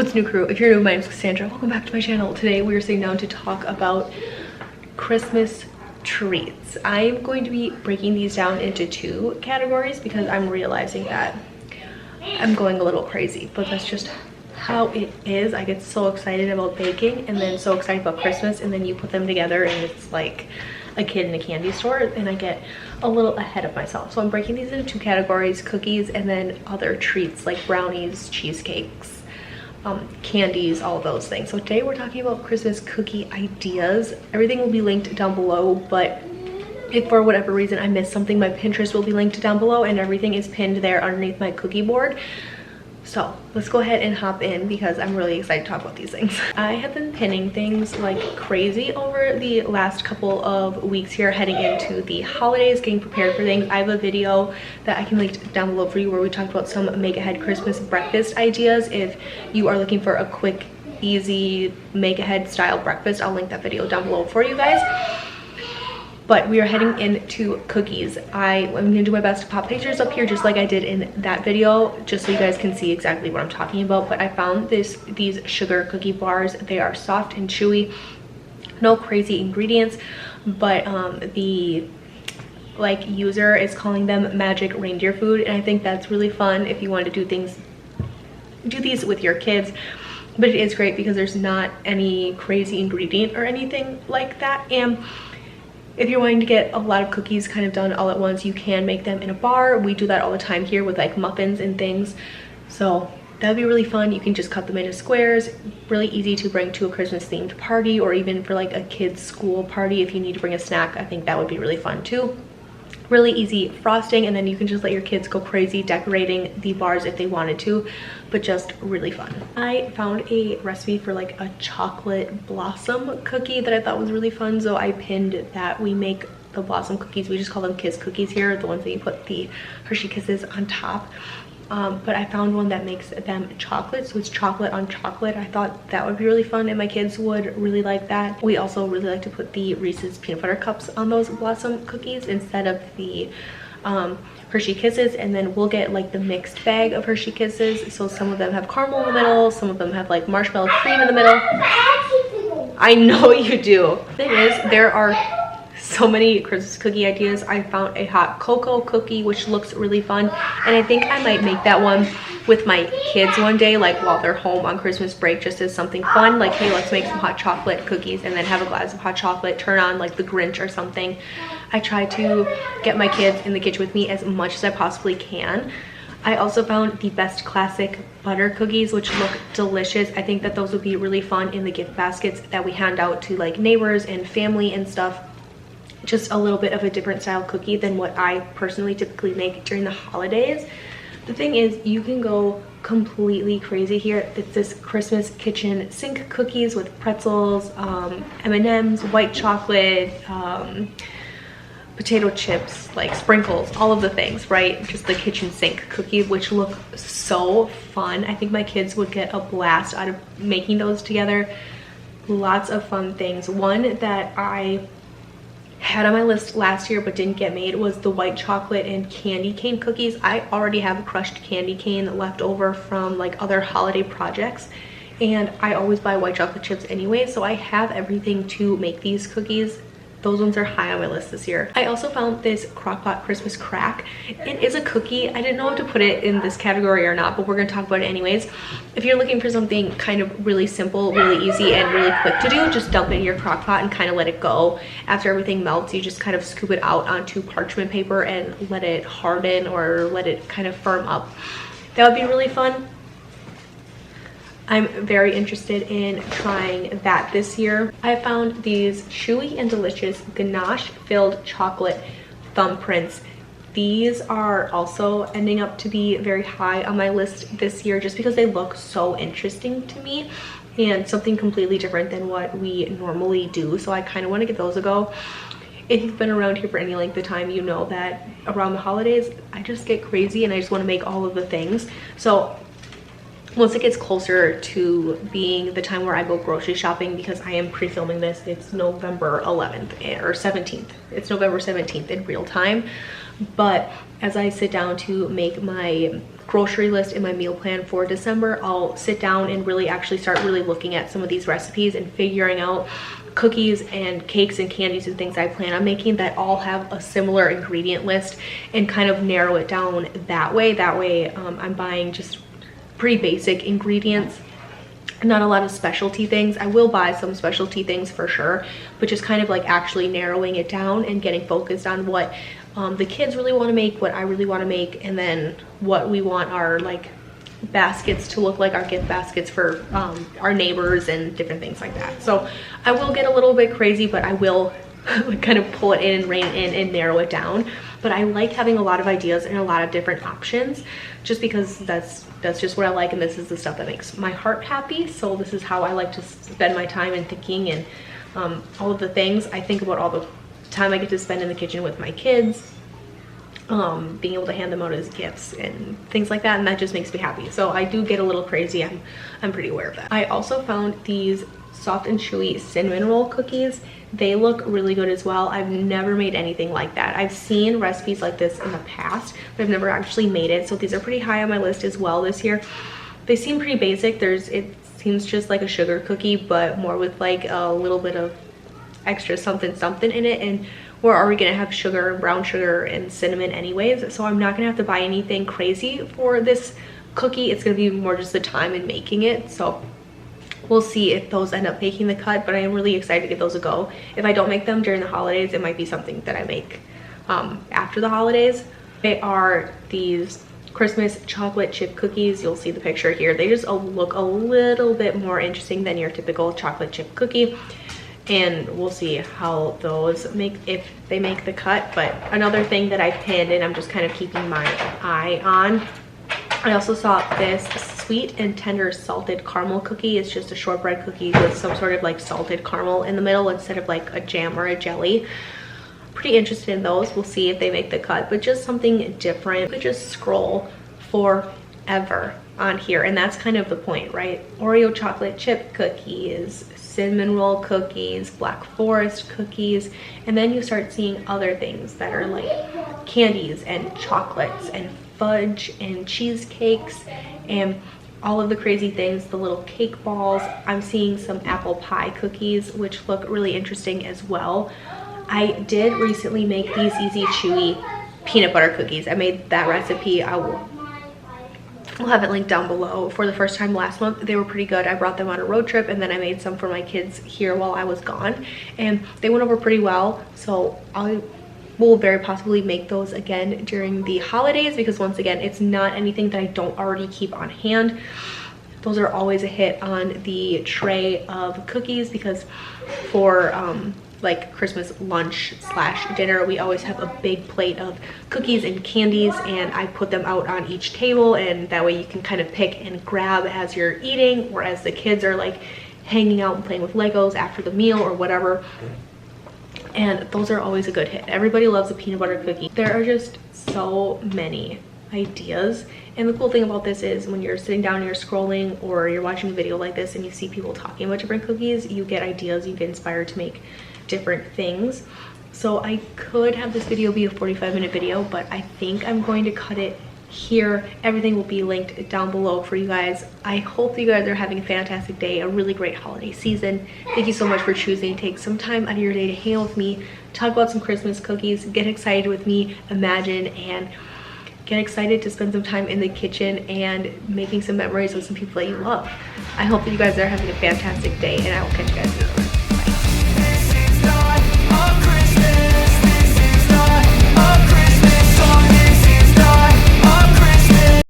What's new, crew? If you're new, my name is Cassandra. Welcome back to my channel. Today we are sitting down to talk about Christmas treats. I'm going to be breaking these down into two categories because I'm realizing that I'm going a little crazy, but that's just how it is. I get so excited about baking and then so excited about Christmas, and then you put them together and it's like a kid in a candy store, and I get a little ahead of myself. So I'm breaking these into two categories: cookies and then other treats like brownies, cheesecakes, candies, all of those things. So today we're talking about Christmas cookie ideas. Everything will be linked down below, but if for whatever reason I missed something, my Pinterest will be linked down below and everything is pinned there underneath my cookie board. So let's go ahead and hop in because I'm really excited to talk about these things. I have been pinning things like crazy over the last couple of weeks here, heading into the holidays, getting prepared for things. I have a video that I can link down below for you where we talked about some make ahead Christmas breakfast ideas. If you are looking for a quick, easy make ahead style breakfast, I'll link that video down below for you guys. But we are heading into cookies. I'm gonna do my best to pop pictures up here just like I did in that video, just so you guys can see exactly what I'm talking about. But I found these sugar cookie bars. They are soft and chewy, no crazy ingredients, but the user is calling them magic reindeer food, and I think that's really fun if you want to do these with your kids. But it is great because there's not any crazy ingredient or anything like that. And if you're wanting to get a lot of cookies kind of done all at once, you can make them in a bar. We do that all the time here with like muffins and things. So that'd be really fun. You can just cut them into squares. Really easy to bring to a Christmas themed party, or even for like a kid's school party if you need to bring a snack. I think that would be really fun too. Really easy frosting, and then you can just let your kids go crazy decorating the bars if they wanted to, but just really fun. I found a recipe for like a chocolate blossom cookie that I thought was really fun, so I pinned that. We make the blossom cookies, we just call them kiss cookies here, the ones that you put the Hershey Kisses on top. But I found one that makes them chocolate, so it's chocolate on chocolate. I thought that would be really fun and my kids would really like that. We also really like to put the Reese's peanut butter cups on those blossom cookies instead of the Hershey Kisses, and then we'll get like the mixed bag of Hershey Kisses. So some of them have caramel in the middle, some of them have like marshmallow cream in the middle. I know you do. The thing is, there are so many Christmas cookie ideas. I found a hot cocoa cookie which looks really fun, and I think I might make that one with my kids one day, like while they're home on Christmas break, just as something fun, like hey, let's make some hot chocolate cookies and then have a glass of hot chocolate, turn on like the Grinch or something. I try to get my kids in the kitchen with me as much as I possibly can. I also found the Best Classic butter cookies, which look delicious. I think that those would be really fun in the gift baskets that we hand out to like neighbors and family and stuff. Just a little bit of a different style cookie than what I personally typically make during the holidays. The thing is, you can go completely crazy here. It's this Christmas kitchen sink cookies with pretzels, M&Ms, white chocolate, potato chips, like sprinkles, all of the things, right? Just the kitchen sink cookie, which look so fun. I think my kids would get a blast out of making those together. Lots of fun things. One that I had on my list last year but didn't get made was the white chocolate and candy cane cookies. I already have a crushed candy cane left over from like other holiday projects, and I always buy white chocolate chips anyway, so I have everything to make these cookies. Those ones are high on my list this year. I also found this crockpot Christmas crack. It is a cookie. I didn't know if to put it in this category or not, but we're gonna talk about it anyways. If you're looking for something kind of really simple, really easy, and really quick to do, just dump it in your crock pot and kind of let it go. After everything melts, you just kind of scoop it out onto parchment paper and let it harden or let it kind of firm up. That would be really fun. I'm very interested in trying that this year. I found these chewy and delicious ganache filled chocolate thumbprints. These are also ending up to be very high on my list this year just because they look so interesting to me and something completely different than what we normally do. So I kind of want to give those a go. If you've been around here for any length of time, you know that around the holidays, I just get crazy and I just want to make all of the things. So once it gets closer to being the time where I go grocery shopping, because I am pre-filming this, it's November 11th or 17th. It's November 17th in real time. But as I sit down to make my grocery list and my meal plan for December, I'll sit down and really actually start really looking at some of these recipes and figuring out cookies and cakes and candies and things I plan on making that all have a similar ingredient list, and kind of narrow it down that way. I'm buying just pretty basic ingredients, not a lot of specialty things. I will buy some specialty things for sure, but just kind of like actually narrowing it down and getting focused on what the kids really want to make, what I really want to make, and then what we want our like baskets to look like, our gift baskets for our neighbors and different things like that. So I will get a little bit crazy, but I will kind of pull it in and rein it in and narrow it down. But I like having a lot of ideas and a lot of different options, just because that's just what I like, and this is the stuff that makes my heart happy. So this is how I like to spend my time and thinking, and all of the things I think about, all the time I get to spend in the kitchen with my kids, being able to hand them out as gifts and things like that, and that just makes me happy. So I do get a little crazy. I'm pretty aware of that. I also found these soft and chewy cinnamon roll cookies. They look really good as well. I've never made anything like that. I've seen recipes like this in the past, but I've never actually made it. So these are pretty high on my list as well this year. They seem pretty basic. It seems just like a sugar cookie, but more with like a little bit of extra something in it, and we're already gonna have sugar, brown sugar and cinnamon anyways, so I'm not gonna have to buy anything crazy for this cookie. It's gonna be more just the time in making it. So we'll see if those end up making the cut, but I am really excited to give those a go. If I don't make them during the holidays, it might be something that I make after the holidays. They are these Christmas chocolate chip cookies. You'll see the picture here. They just look a little bit more interesting than your typical chocolate chip cookie, and we'll see how those make, if they make the cut. But another thing that I pinned and I'm just kind of keeping my eye on, I also saw this sweet and tender salted caramel cookie. It's just a shortbread cookie with some sort of like salted caramel in the middle instead of like a jam or a jelly. Pretty interested in those. We'll see if they make the cut, but just something different. You could just scroll forever on here, and that's kind of the point, right? Oreo chocolate chip cookies, cinnamon roll cookies, black forest cookies, and then you start seeing other things that are like candies and chocolates and fudge and cheesecakes and all of the crazy things, the little cake balls. I'm seeing some apple pie cookies, which look really interesting as well. I did recently make these easy chewy peanut butter cookies. I made that recipe. I'll have it linked down below. For the first time last month, they were pretty good. I brought them on a road trip, and then I made some for my kids here while I was gone, and they went over pretty well. So I will very possibly make those again during the holidays, because once again, it's not anything that I don't already keep on hand. Those are always a hit on the tray of cookies, because for like Christmas lunch / dinner, we always have a big plate of cookies and candies, and I put them out on each table, and that way you can kind of pick and grab as you're eating, or as the kids are like hanging out and playing with Legos after the meal or whatever. And those are always a good hit. Everybody loves a peanut butter cookie. There are just so many ideas, and the cool thing about this is when you're sitting down and you're scrolling or you're watching a video like this and you see people talking about different cookies, you get ideas, you get inspired to make different things. So I could have this video be a 45-minute video, but I think I'm going to cut it here. Everything will be linked down below for you guys. I hope you guys are having a fantastic day, a really great holiday season. Thank you so much for choosing to take some time out of your day to hang out with me, talk about some Christmas cookies, get excited with me, imagine, and get excited to spend some time in the kitchen and making some memories with some people that you love. I hope that you guys are having a fantastic day, and I will catch you guys next time.